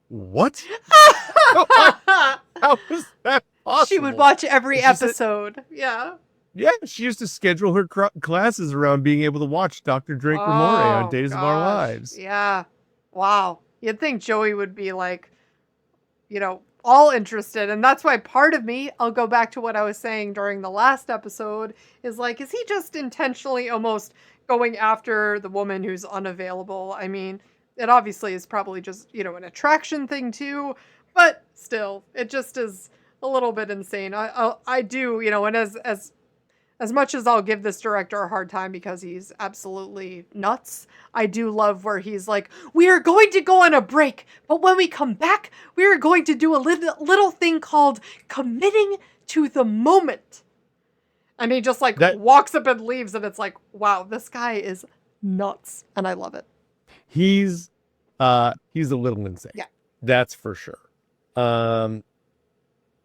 what? How is that possible? She would watch every episode. Yeah. Yeah, she used to schedule her classes around being able to watch Dr. Drake Ramore on Days of Our Lives. Yeah. Wow. You'd think Joey would be like, all interested. And that's why part of me, I'll go back to what I was saying during the last episode, is like, is he just intentionally almost going after the woman who's unavailable? I mean, it obviously is probably just, an attraction thing too, but still, it just is a little bit insane. I do, and as much as I'll give this director a hard time because he's absolutely nuts, I do love where he's like, we are going to go on a break, but when we come back, we are going to do a little thing called committing to the moment. And he just walks up and leaves, and it's like, wow, this guy is nuts, and I love it. He's a little insane. Yeah. That's for sure.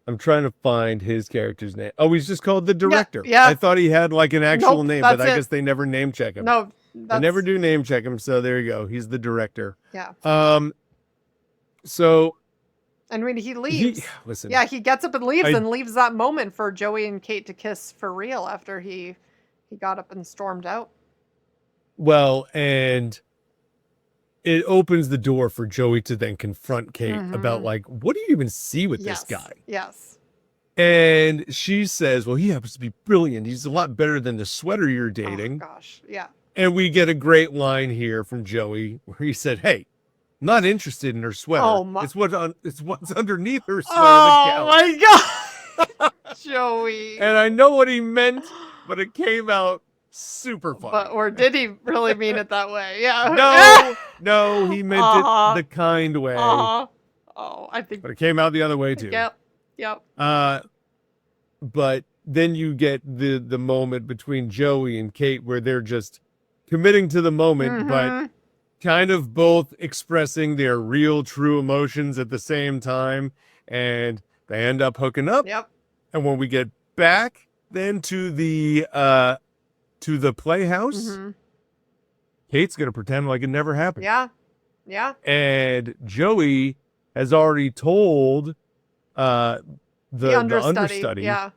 I'm trying to find his character's name. Oh, he's just called the director. Yeah. I thought he had like an actual name, but I guess they never name check him. No, they never do name check him. So there you go. He's the director. Yeah. So. And when he leaves, listen. Yeah, he gets up and leaves and leaves that moment for Joey and Kate to kiss for real after he got up and stormed out. Well, and it opens the door for Joey to then confront Kate about like, what do you even see with this guy? Yes. And she says, well, he happens to be brilliant. He's a lot better than the sweater you're dating. Oh, gosh. Yeah. And we get a great line here from Joey where he said, hey, not interested in her sweater. Oh, it's what's underneath her sweater that counts. Oh, my God. Joey. And I know what he meant, but it came out super funny. Or did he really mean it that way? Yeah. No, he meant it the kind way. Oh, I think. But it came out the other way too. Yep. but then you get the moment between Joey and Kate where they're just committing to the moment, but Mm-hmm. kind of both expressing their real, true emotions at the same time, and they end up hooking up. Yep. And when we get back then to the playhouse, Mm-hmm. Kate's gonna pretend like it never happened. Yeah. Yeah. And Joey has already told the understudy. Yeah.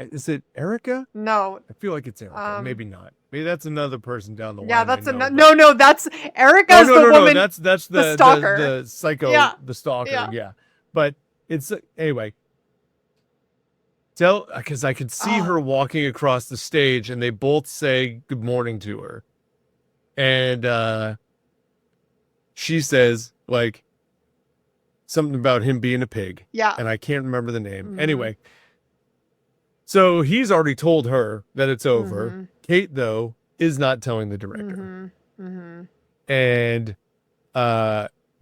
Is it Erica? No. I feel like it's Erica. Maybe not. Maybe that's another person down the line. Yeah, that's no. That's Erica's the woman. That's the stalker. the psycho, Yeah. the stalker. Yeah. Yeah. But it's anyway. Because I could see her walking across the stage, and they both say good morning to her, and she says like something about him being a pig. Yeah. And I can't remember the name. Mhm. Anyway, so he's already told her that it's over. Mhm. Kate, though, is not telling the director. Mm-hmm. Mm-hmm. And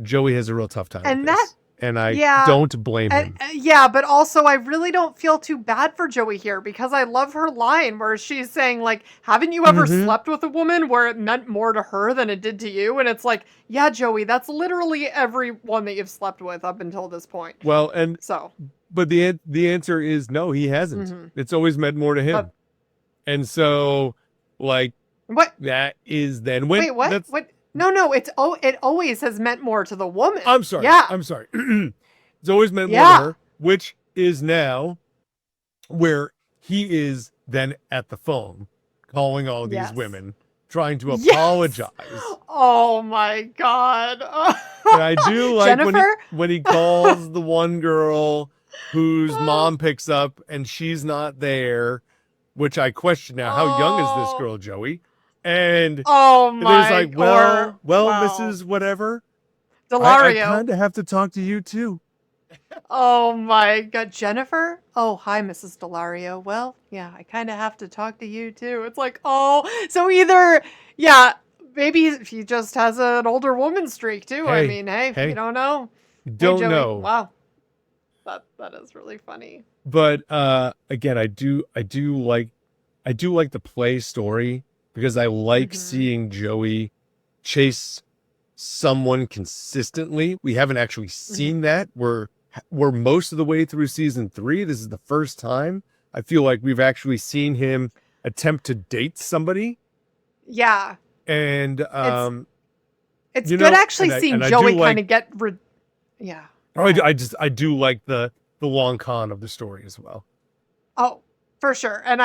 Joey has a real tough time And with this. And I don't blame him. Yeah, but also I really don't feel too bad for Joey here, because I love her line where she's saying, like, haven't you ever slept with a woman where it meant more to her than it did to you? And it's like, yeah, Joey, that's literally everyone that you've slept with up until this point. Well, and so, but the answer is no, he hasn't. Mhm. It's always meant more to him. And so, like, what? that is then when. Wait, what? What? No, it always has meant more to the woman. I'm sorry. Yeah. I'm sorry. It's always meant more to her, which is now where he is then at the phone calling all these women, trying to apologize. Oh my God. And I do like Jennifer? when he calls the one girl whose mom picks up and she's not there, which I question now. How young is this girl, Joey? And oh my, there's like, well, Mrs. Whatever, Dellario. I kind of have to talk to you too. Oh my God, Jennifer? Oh, hi, Mrs. Dellario. Well, yeah, I kind of have to talk to you too. It's like, oh, so either, maybe he just has an older woman streak too. Hey, I mean, hey, you don't know. Don't Joey. know. Wow, that is really funny. But again, I do like the play story, because I like seeing Joey chase someone consistently. We haven't actually seen that. We're most of the way through season 3. This is the first time I feel like we've actually seen him attempt to date somebody. Yeah. And it's good actually seeing Joey kind of get yeah. I do like the long con of the story as well. Oh, for sure. And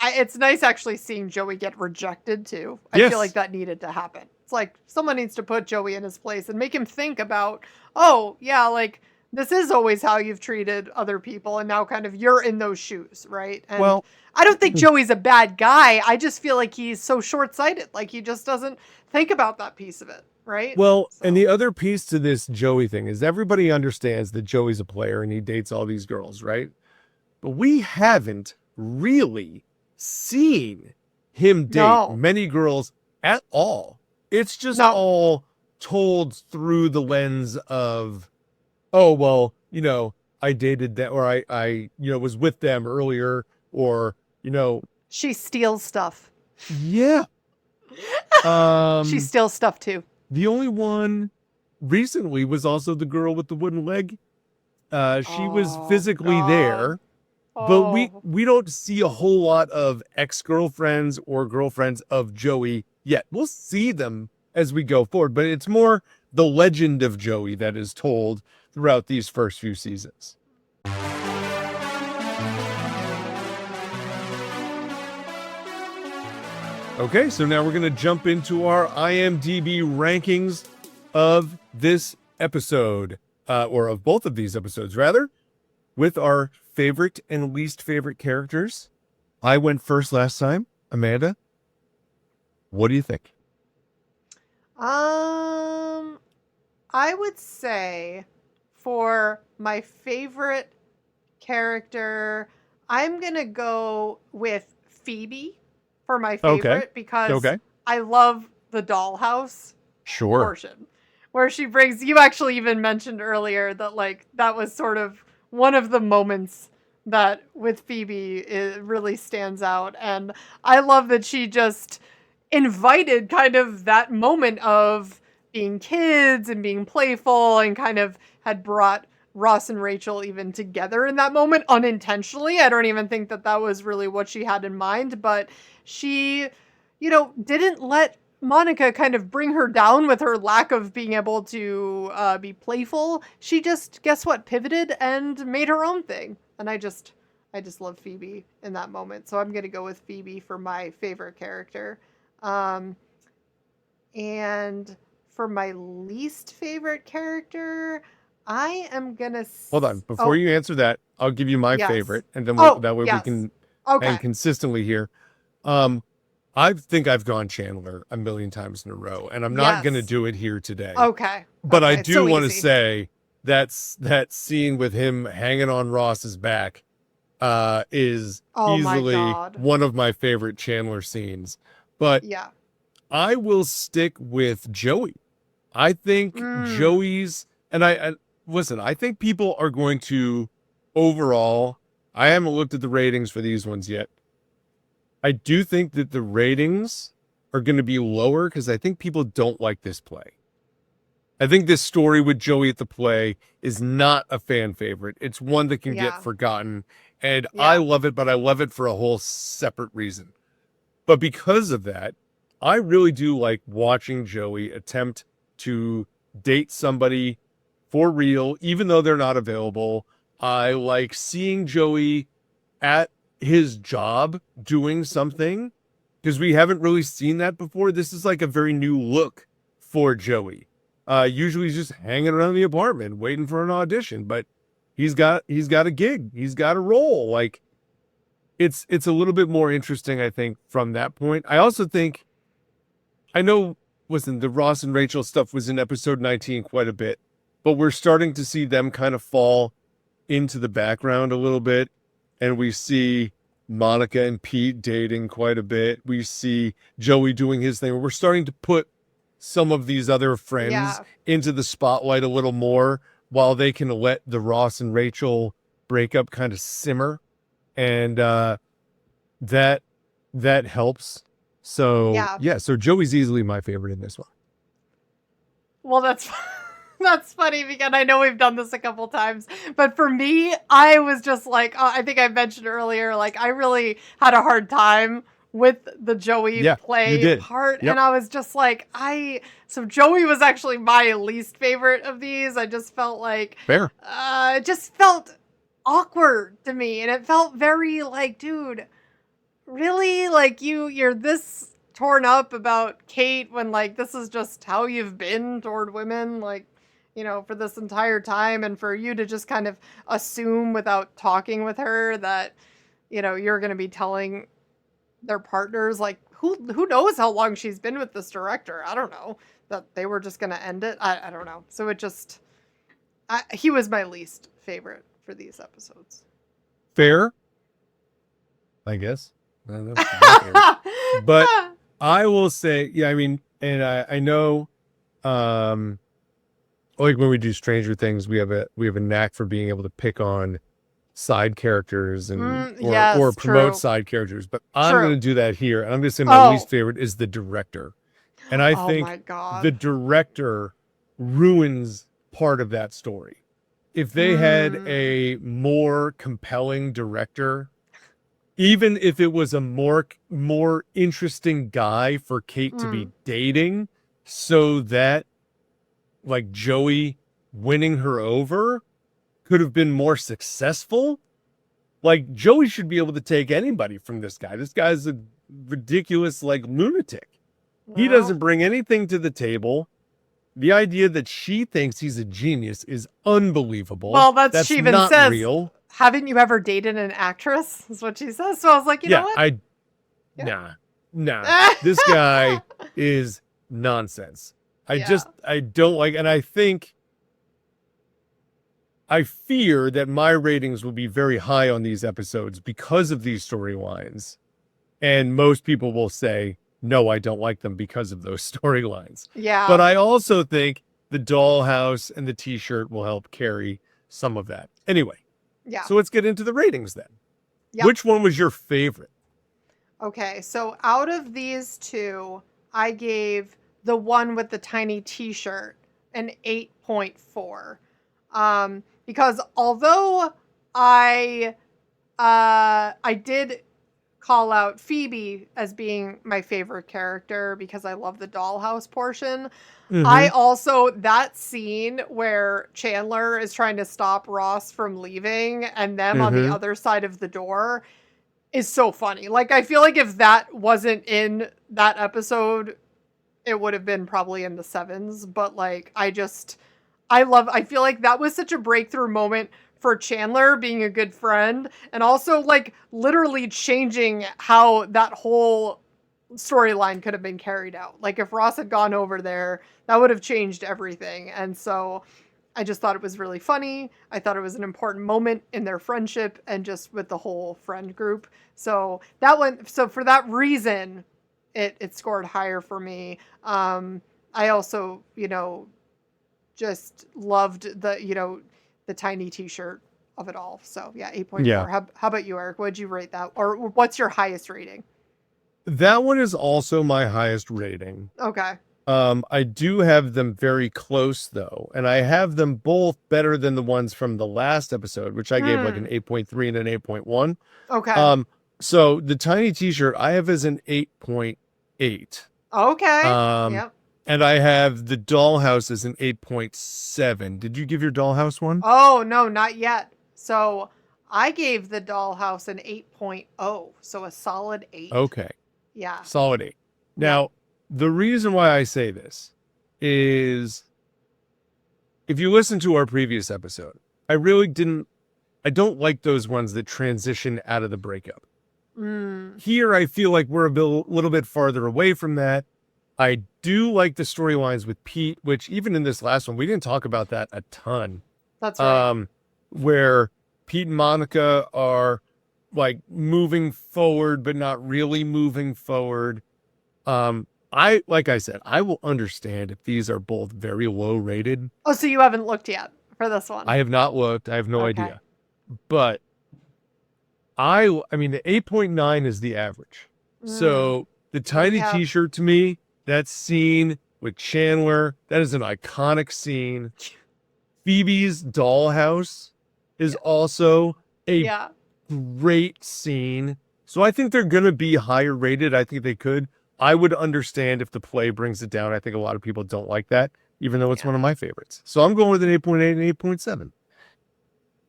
it's nice actually seeing Joey get rejected too. I feel like that needed to happen. It's like someone needs to put Joey in his place and make him think about, oh yeah, like this is always how you've treated other people, and now kind of you're in those shoes, right? And well, I don't think Joey's a bad guy. I just feel like he's so short-sighted. Like he just doesn't think about that piece of it, right? Well, and the other piece to this Joey thing is everybody understands that Joey's a player and he dates all these girls, right? But we haven't really seen him date many girls at all. It's just all told through the lens of, oh, well, I dated that, or I was with them earlier, or, she steals stuff. Yeah. She steals stuff too. The only one recently was also the girl with the wooden leg. She was physically there. But we don't see a whole lot of ex-girlfriends or girlfriends of Joey yet. We'll see them as we go forward, but it's more the legend of Joey that is told throughout these first few seasons. Okay, so now we're going to jump into our IMDb rankings of this episode, or of both of these episodes, rather, with our favorite and least favorite characters. I went first last time. Amanda, what do you think? I would say for my favorite character, I'm going to go with Phoebe for my favorite because I love the Dollhouse portion where she brings, you actually even mentioned earlier that like that was sort of one of the moments that with Phoebe it really stands out. And I love that she just invited kind of that moment of being kids and being playful and kind of had brought Ross and Rachel even together in that moment unintentionally. I don't even think that that was really what she had in mind, but she, didn't let Monica kind of bring her down with her lack of being able to be playful. She just, guess what, pivoted and made her own thing. And I just love Phoebe in that moment. So I'm going to go with Phoebe for my favorite character. And for my least favorite character, I am going to... Hold on. Before you answer that, I'll give you my favorite. And then that way we can hang consistently here. I think I've gone Chandler a million times in a row, and I'm not going to do it here today. Okay. But I do want to say that scene with him hanging on Ross's back is easily one of my favorite Chandler scenes. But I will stick with Joey. I think Joey's, and I listen, I think people are going to overall, I haven't looked at the ratings for these ones yet. I do think that the ratings are going to be lower because I think people don't like this play. I think this story with Joey at the play is not a fan favorite. It's one that can get forgotten. And I love it, but I love it for a whole separate reason. But because of that, I really do like watching Joey attempt to date somebody for real, even though they're not available. I like seeing Joey at his job doing something because we haven't really seen that before. This is like a very new look for Joey. Usually he's just hanging around the apartment waiting for an audition, but he's got a gig. He's got a role. Like it's a little bit more interesting, I think, from that point. I also think, I know, listen, the Ross and Rachel stuff was in episode 19 quite a bit, but we're starting to see them kind of fall into the background a little bit. And we see Monica and Pete dating quite a bit. We see Joey doing his thing. We're starting to put some of these other friends into the spotlight a little more while they can let the Ross and Rachel breakup kind of simmer. And that helps. So, so Joey's easily my favorite in this one. Well, that's funny because I know we've done this a couple times, but for me, I was just like, I think I mentioned earlier, like I really had a hard time with the Joey play part. And I was just like, so Joey was actually my least favorite of these. I just felt like, it just felt awkward to me. And it felt very like, dude, really? Like you're this torn up about Kate when like, this is just how you've been toward women. Like, for this entire time, and for you to just kind of assume without talking with her that, you're going to be telling their partners, like, who knows how long she's been with this director? I don't know, that they were just going to end it. I don't know. So it just, he was my least favorite for these episodes. Fair, I guess. But I will say, I mean, and I know, like when we do Stranger Things, we have a knack for being able to pick on side characters and or promote side characters. But I'm going to do that here. And I'm going to say my least favorite is the director. And I think the director ruins part of that story. If they had a more compelling director, even if it was a more interesting guy for Kate to be dating, so that like Joey winning her over could have been more successful. Like Joey should be able to take anybody from this guy. This guy's a ridiculous like lunatic. Well, he doesn't bring anything to the table. The idea that she thinks he's a genius is unbelievable. Well, that's she even not says, real. Haven't you ever dated an actress? Is what she says. So I was like, you know what? Nah. This guy is nonsense. I don't like, and I fear that my ratings will be very high on these episodes because of these storylines. And most people will say, no, I don't like them because of those storylines. Yeah. But I also think the Dollhouse and the t-shirt will help carry some of that. Anyway, Yeah. So let's get into the ratings then. Yep. Which one was your favorite? Okay, so out of these two, I gave the one with the tiny t-shirt an 8.4. Because although I did call out Phoebe as being my favorite character because I love the dollhouse portion, I also, that scene where Chandler is trying to stop Ross from leaving and them on the other side of the door is so funny. Like, I feel like if that wasn't in that episode, it would have been probably in the 7s. But like, I feel like that was such a breakthrough moment for Chandler being a good friend, and also like literally changing how that whole storyline could have been carried out. Like, if Ross had gone over there, that would have changed everything. And so I just thought it was really funny. I thought it was an important moment in their friendship and just with the whole friend group. So for that reason, it scored higher for me. I also, just loved the tiny t-shirt of it all. So yeah, 8.4. Yeah. How about you, Eric? What'd you rate that? Or what's your highest rating? That one is also my highest rating. Okay. I do have them very close though, and I have them both better than the ones from the last episode, which I gave like an 8.3 and an 8.1. Okay. So the tiny t-shirt I have as an 8.8. Okay. Yep. And I have the dollhouse as an 8.7. Did you give your dollhouse one? Oh, no, not yet. So I gave the dollhouse an 8.0. So a solid 8. Okay. Yeah. Solid 8. Now, the reason why I say this is if you listen to our previous episode, I don't like those ones that transition out of the breakup. Here, I feel like we're a little bit farther away from that. I do like the storylines with Pete, which even in this last one, we didn't talk about that a ton. That's right. Where Pete and Monica are like moving forward, but not really moving forward. Like I said, I will understand if these are both very low rated. Oh, so you haven't looked yet for this one? I have not looked. I have no idea. But I mean, the 8.9 is the average. So the tiny t-shirt to me, that scene with Chandler, that is an iconic scene. Phoebe's dollhouse is also a great scene. So I think they're going to be higher rated. I think they could. I would understand if the play brings it down. I think a lot of people don't like that, even though it's one of my favorites. So I'm going with an 8.8 and 8.7.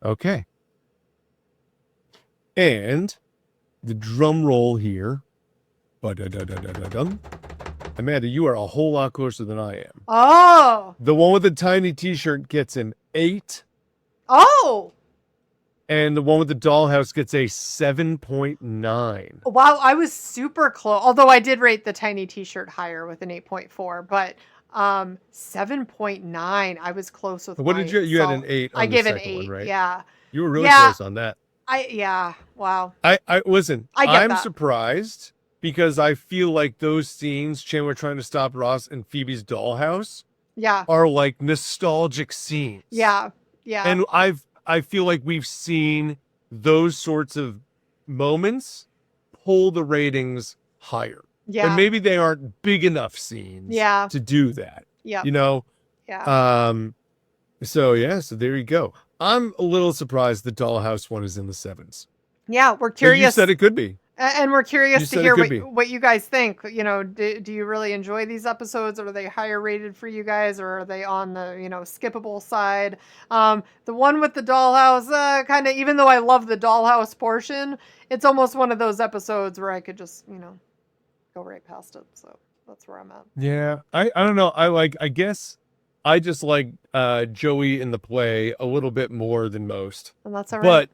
Okay. And the drum roll here. Amanda, you are a whole lot closer than I am. Oh. The one with the tiny t-shirt gets an 8. Oh. And the one with the dollhouse gets a 7.9. Wow, I was super close. Although I did rate the tiny t-shirt higher with an 8.4, but 7.9, I was close with. What did you had an 8 on I the gave an second 8, one, right? yeah. You were really close on that. Wow. I listen, I'm surprised because I feel like those scenes, Chandler trying to stop Ross and Phoebe's dollhouse, are like nostalgic scenes. Yeah. And I feel like we've seen those sorts of moments pull the ratings higher. Yeah. And maybe they aren't big enough scenes to do that. Yeah. Yeah. So there you go. I'm a little surprised the dollhouse one is in the 7s. Yeah, we're curious. You said it could be. And we're curious to hear what you guys think. Do you really enjoy these episodes? Are they higher rated for you guys, or are they on the, skippable side? The one with the dollhouse, kind of, even though I love the dollhouse portion, it's almost one of those episodes where I could just, go right past it. So that's where I'm at. Yeah, I don't know. I guess I just like Joey in the play a little bit more than most. And that's all right. But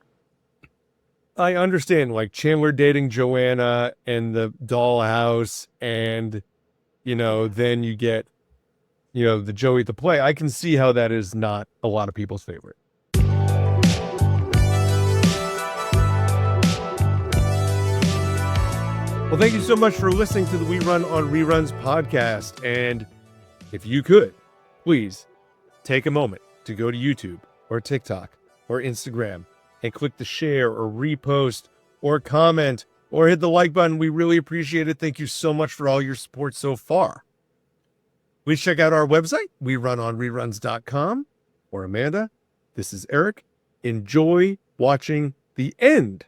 I understand, like Chandler dating Joanna and the dollhouse, and then you get the Joey at the play. I can see how that is not a lot of people's favorite. Well, thank you so much for listening to the We Run on Reruns podcast. And if you could, please take a moment to go to YouTube or TikTok or Instagram and click the share or repost or comment or hit the like button. We really appreciate it. Thank you so much for all your support so far. Please check out our website, werunonreruns.com. For Amanda, this is Eric. Enjoy watching the end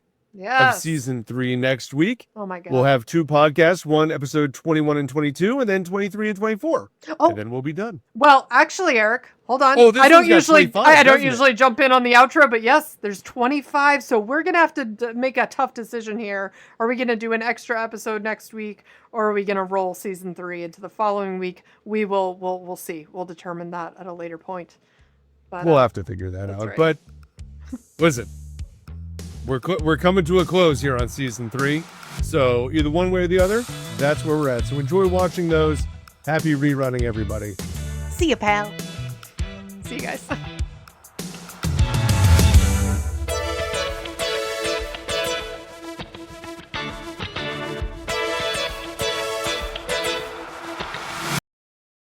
of season 3 next week. Oh my God. We'll have 2 podcasts, one episode 21 and 22, and then 23 and 24. Oh. And then we'll be done. Well, actually, Eric, hold on. Oh, this I don't one's got usually 25, I don't doesn't it? usually jump in on the outro, but yes, there's 25. So we're going to have to make a tough decision here. Are we going to do an extra episode next week, or are we going to roll season 3 into the following week? We'll see. We'll determine that at a later point. But, We'll have to figure that out. right. But listen, we're coming to a close here on season 3. So either one way or the other, that's where we're at. So enjoy watching those. Happy rerunning, everybody. See you, pal. See you guys.